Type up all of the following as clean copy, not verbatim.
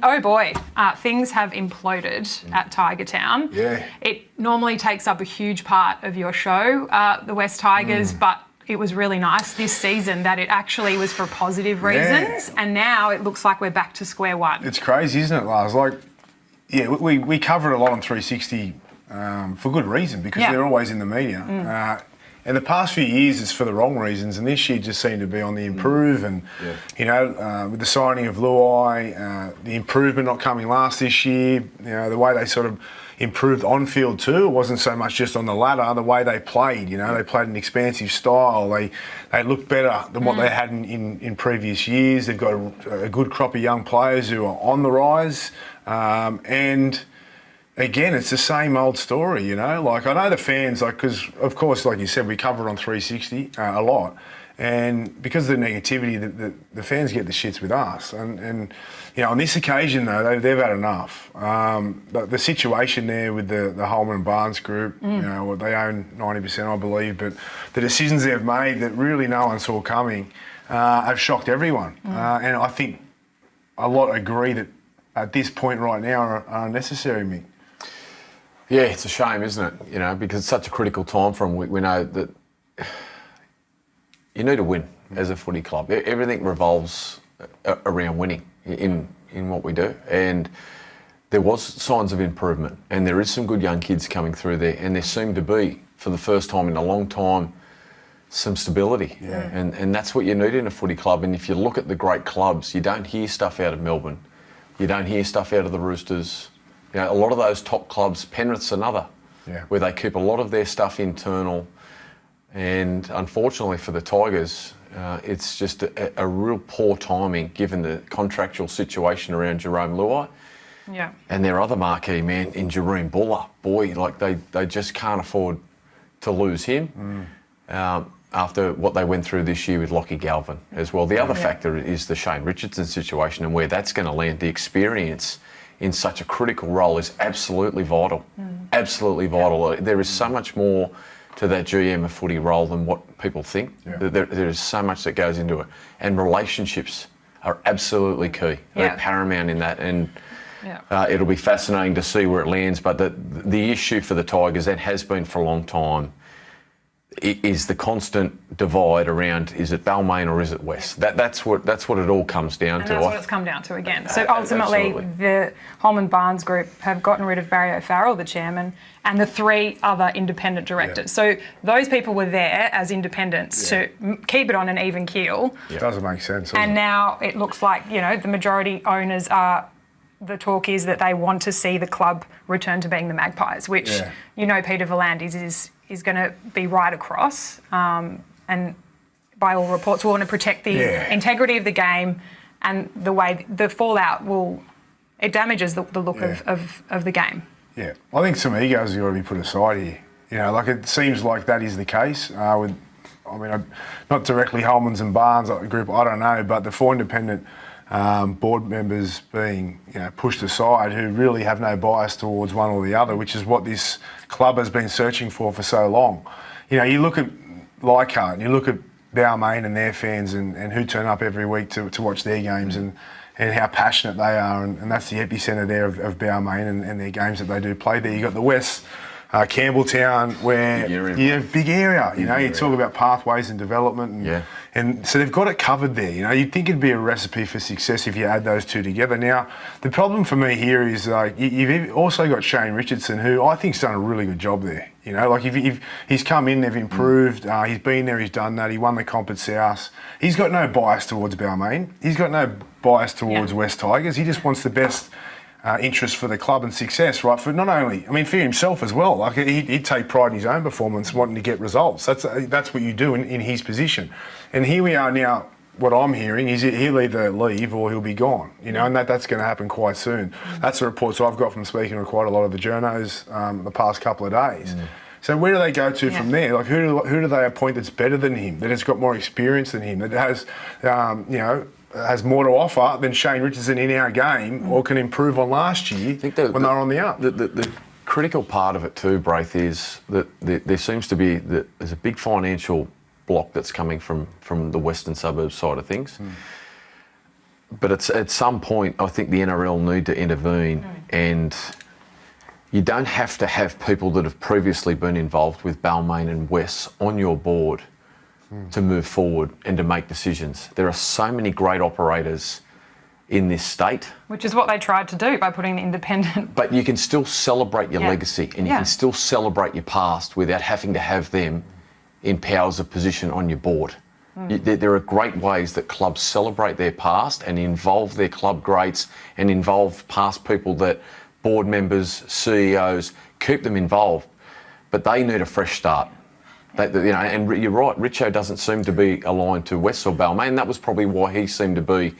oh boy, things have imploded at Tiger Town. Yeah. It normally takes up a huge part of your show, the West Tigers, but it was really nice this season that it actually was for positive reasons, and now it looks like we're back to square one. It's crazy, isn't it, Lars? Like, yeah, we cover it a lot on 360 for good reason, because they're always in the media. And the past few years it's for the wrong reasons, and this year just seemed to be on the improve. And you know, with the signing of Luai, the improvement not coming last this year, you know, the way they sort of improved on field too. It wasn't so much just on the ladder, the way they played. You know, they played an expansive style. They looked better than what they had in previous years. They've got a good crop of young players who are on the rise, and again, it's the same old story, you know. Like, I know the fans, like, because of course, like you said, we cover it on 360 a lot, and because of the negativity, the fans get the shits with us. And you know, on this occasion though, they've had enough. The situation there with the Holman and Barnes group, you know, they own 90%, I believe, but the decisions they've made that really no one saw coming have shocked everyone. And I think a lot agree that at this point right now are unnecessary, Mick. Yeah, it's a shame, isn't it? You know, because it's such a critical time for them. We know that you need to win as a footy club. Everything revolves around winning in what we do. And there was signs of improvement, and there is some good young kids coming through there, and there seemed to be, for the first time in a long time, some stability. And that's what you need in a footy club. And if you look at the great clubs, you don't hear stuff out of Melbourne. You don't hear stuff out of the Roosters. You know, a lot of those top clubs, Penrith's another, where they keep a lot of their stuff internal. And unfortunately for the Tigers, it's just a real poor timing given the contractual situation around Jerome Luai. Yeah. And their other marquee man in Jerome Buller. Boy, like they just can't afford to lose him after what they went through this year with Lockie Galvin as well. The other factor is the Shane Richardson situation, and where that's going to land. The experience in such a critical role is absolutely vital. Absolutely vital. There is so much more to that GM of footy role than what people think. There is so much that goes into it. And relationships are absolutely key. They're paramount in that. And it'll be fascinating to see where it lands. But the issue for the Tigers, that has been for a long time, is the constant divide around, is it Balmain or is it West? That's what it all comes down to. That's what it's come down to again. So ultimately, the Holman Barnes group have gotten rid of Barry O'Farrell, the chairman, and the 3 other independent directors. So those people were there as independents to keep it on an even keel. It doesn't make sense. And now it looks like, you know, the majority owners are, the talk is that they want to see the club return to being the Magpies, which, you know, Peter V'landys is going to be right across. And by all reports, we want to protect the integrity of the game, and the way the fallout it damages the look of the game. Yeah, I think some egos have got to be put aside here. You know, like, it seems like that is the case with, I mean, not directly Holmans and Barnes group, I don't know, but the 4 independent board members being, you know, pushed aside, who really have no bias towards one or the other, which is what this club has been searching for so long. You know, you look at Leichhardt and you look at Balmain and their fans and who turn up every week to watch their games and how passionate they are, and that's the epicentre there of Balmain and their games that they do play there. You got the West, Campbelltown, where big area. You know, you talk about pathways and development, and so they've got it covered there. You know, you'd think it'd be a recipe for success if you add those 2 together. Now, the problem for me here is you've also got Shane Richardson, who I think's done a really good job there. You know, like if he's come in, they've improved. He's been there, he's done that. He won the comp at South. He's got no bias towards Balmain. He's got no bias towards West Tigers. He just wants the best interest for the club and success, right? For not only, I mean, for himself as well. Like, he'd take pride in his own performance, wanting to get results. That's what you do in his position. And here we are now. What I'm hearing is he'll either leave or he'll be gone. You know, and that's going to happen quite soon. That's the reports I've got from speaking to quite a lot of the journos the past couple of days. So where do they go to from there? Like, who do they appoint that's better than him, that has got more experience than him, that has, you know, has more to offer than Shane Richardson in our game, or can improve on last year when they were on the up? The critical part of it too, Braith, is that there seems to be there's a big financial block that's coming from the western suburbs side of things. But it's at some point, I think the NRL need to intervene, and you don't have to have people that have previously been involved with Balmain and West on your board to move forward and to make decisions. There are so many great operators in this state. Which is what they tried to do by putting the independent. But you can still celebrate your legacy, and you can still celebrate your past without having to have them in powers of position on your board. There are great ways that clubs celebrate their past and involve their club greats and involve past people, that board members, CEOs, keep them involved. But they need a fresh start. And you're right, Richo doesn't seem to be aligned to West or Balmain. That was probably why he seemed to be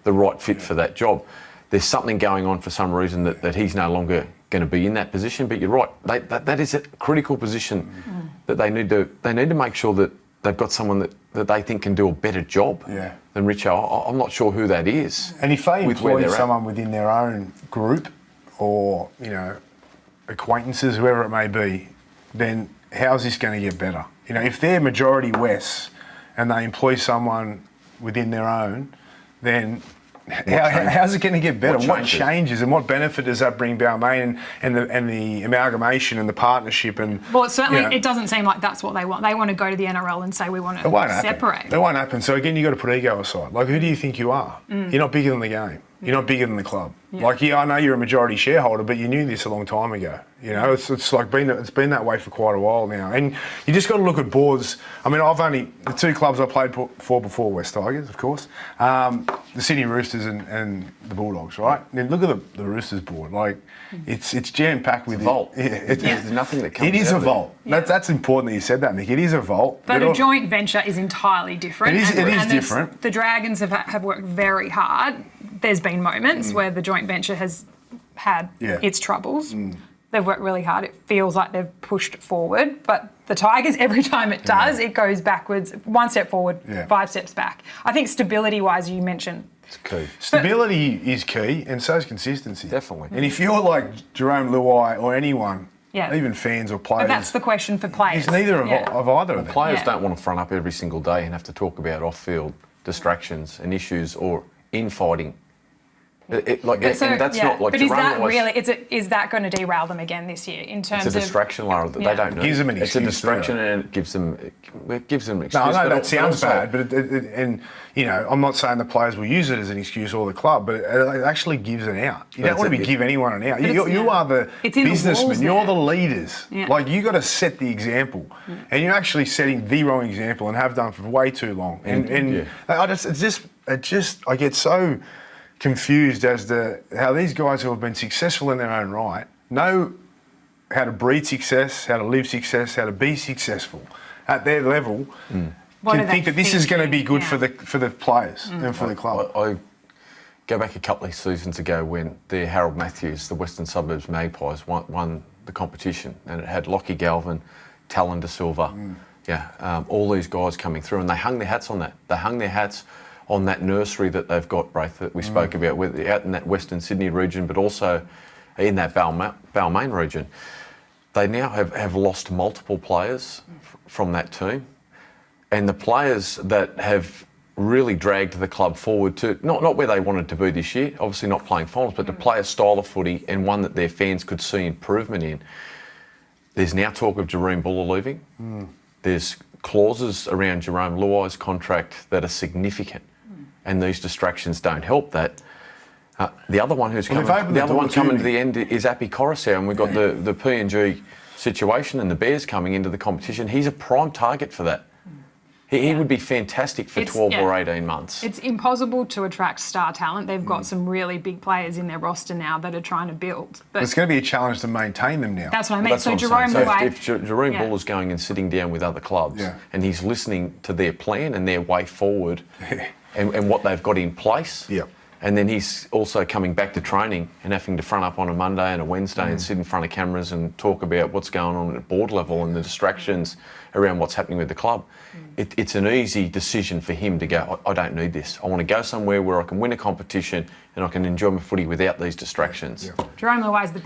the right fit for that job. There's something going on for some reason that he's no longer going to be in that position. But you're right, that is a critical position that they need to make sure that they've got someone that they think can do a better job than Richo. I'm not sure who that is. And if they employ someone within their own group or, acquaintances, whoever it may be, then how's this going to get better? If they're majority West and they employ someone within their own, then how's it going to get better? What changes and what benefit does that bring Balmain and the amalgamation and the partnership? And well, it certainly it doesn't seem like that's what they want. They want to go to the NRL and say we want to separate. It won't happen. So again, you've got to put ego aside. Like, who do you think you are? You're not bigger than the game. You're not bigger than the club. Yeah. Like, I know you're a majority shareholder, but you knew this a long time ago. It's like it's been that way for quite a while now. And you just got to look at boards. I mean, the two clubs I played for before West Tigers, of course, the Sydney Roosters and the Bulldogs, right? And look at the Roosters board. Like, it's jam packed with vault. There's nothing that comes. It is a vault. Yeah. That's important that you said that, Nick. It is a vault. But a joint venture is entirely different. It is different. The Dragons have worked very hard. There's been moments where the joint venture has had its troubles. They've worked really hard. It feels like they've pushed forward. But the Tigers, every time it does, it goes backwards, one step forward, 5 steps back. I think stability-wise, you mentioned. It's key. Stability is key, and so is consistency. Definitely. And if you're like Jerome Luai or anyone, even fans or players. But that's the question for players. It's neither of either of them. Players don't want to front up every single day and have to talk about off-field distractions and issues or infighting. That's not like. But is that really? Is that going to derail them again this year in terms of? It's a distraction, Lara. They don't know. Gives them an excuse. It's a distraction, and it gives them excuse. No, that sounds bad, but I'm not saying the players will use it as an excuse or the club, but it actually gives an out. You don't want to give anyone an out. You are the businessmen. You're the leaders. Yeah. Like, you got to set the example, and you're actually setting the wrong example and have done for way too long. I get so confused as to how these guys who have been successful in their own right know how to breed success, how to live success, how to be successful at their level, can think that this is going to be good for the players and for the club. I go back a couple of seasons ago when the Harold Matthews, the Western Suburbs Magpies, won the competition, and it had Lockie Galvin, Talon De Silva, all these guys coming through, and they hung their hats on that. They hung their hats on that nursery that they've got, Braith, that we spoke about, out in that Western Sydney region, but also in that Balmain region. They now have lost multiple players from that team, and the players that have really dragged the club forward to, not where they wanted to be this year, obviously not playing finals, but to play a style of footy and one that their fans could see improvement in. There's now talk of Jerome Buller leaving. There's clauses around Jerome Luai's contract that are significant. And these distractions don't help that. The other one coming to the end is Api Coruscant, and we've got the PNG situation and the Bears coming into the competition. He's a prime target for that. He would be fantastic for 12 or 18 months. It's impossible to attract star talent. They've got some really big players in their roster now that are trying to build. But it's going to be a challenge to maintain them now. That's what I mean. So Jerome Luai... If Jerome Buller's going and sitting down with other clubs and he's listening to their plan and their way forward and what they've got in place, and then he's also coming back to training and having to front up on a Monday and a Wednesday and sit in front of cameras and talk about what's going on at board level and the distractions around what's happening with the club. It's an easy decision for him to go, I don't need this. I want to go somewhere where I can win a competition and I can enjoy my footy without these distractions. Jerome Luai is the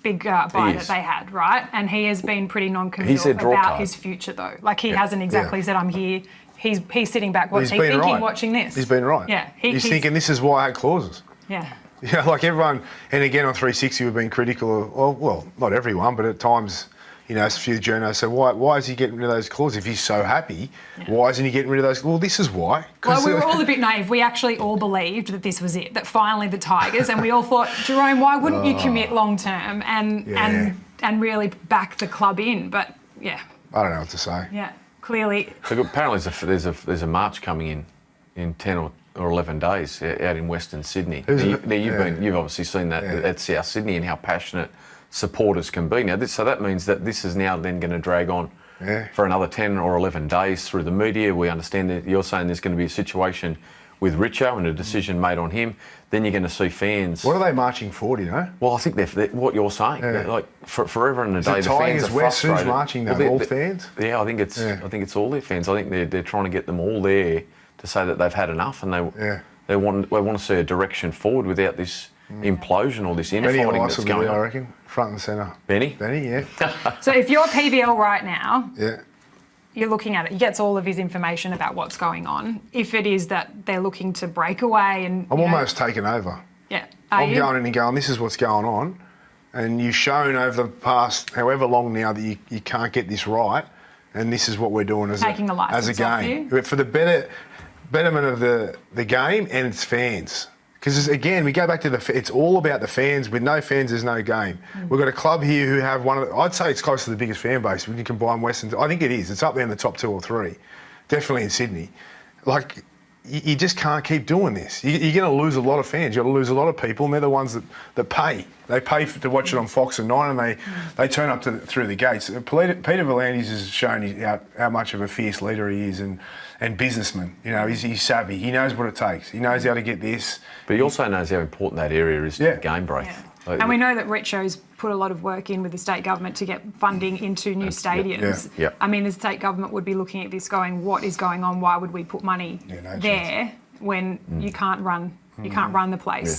big buy that they had, right? And he has been pretty non-committal about his future, though. Like, he hasn't exactly said, I'm here he's sitting back. What's he been thinking right. watching this? He's been right. Yeah. He's thinking this is why I had clauses. Yeah. Yeah, like everyone, and again on 360 we've been critical of, well, not everyone, but at times, you know, a few journalists say, why is he getting rid of those clauses? If he's so happy, why isn't he getting rid of those? Well, this is why. Well, we were all a bit naive. We actually all believed that this was it, that finally the Tigers, and we all thought, Jerome, why wouldn't you commit long term and really back the club in? But yeah. I don't know what to say. Yeah, clearly. So apparently there's a march coming in 10 or 11 days out in Western Sydney. You've obviously seen that at South Sydney and how passionate supporters can be. Now, so that means that this is now then going to drag on for another 10 or 11 days through the media. We understand that you're saying there's going to be a situation with Richo and a decision made on him. Then you're going to see fans. What are they marching for, do you know? Well, I think they're what you're saying. Like forever and a day, the fans are West, frustrated. who's marching though? All fans? Yeah, I think it's all their fans. I think they're trying to get them all there to say that they've had enough and they want to see a direction forward without this implosion or this infighting that's going on. I reckon, front and centre. Benny, yeah. So if you're PVL right now, Yeah. you're looking at it. He gets all of his information about what's going on. If it is that they're looking to break away and I'm almost taken over. Yeah. I'm going in and going, this is what's going on. And you've shown over the past however long now that you can't get this right. And this is what we're doing as Taking the a licence off game. you. For the betterment of the game and its fans. Because again, we go back to it's all about the fans. With no fans, there's no game. We've got a club here who have I'd say it's close to the biggest fan base when you combine Western. I think it is. It's up there in the top 2 or 3. Definitely in Sydney. Like, you just can't keep doing this. You're going to lose a lot of fans. You're going to lose a lot of people, and they're the ones that pay. They pay to watch it on Fox and 9, and they turn up through the gates. Peter V'landys has shown how much of a fierce leader he is and businessman. You know, he's savvy. He knows what it takes. He knows how to get this. But he also knows how important that area is to the game, Braith. Yeah. Like, And we know that Richo's put a lot of work in with the state government to get funding into new stadiums. Yeah. I mean, the state government would be looking at this going, what is going on? Why would we put money there when you can't run the place?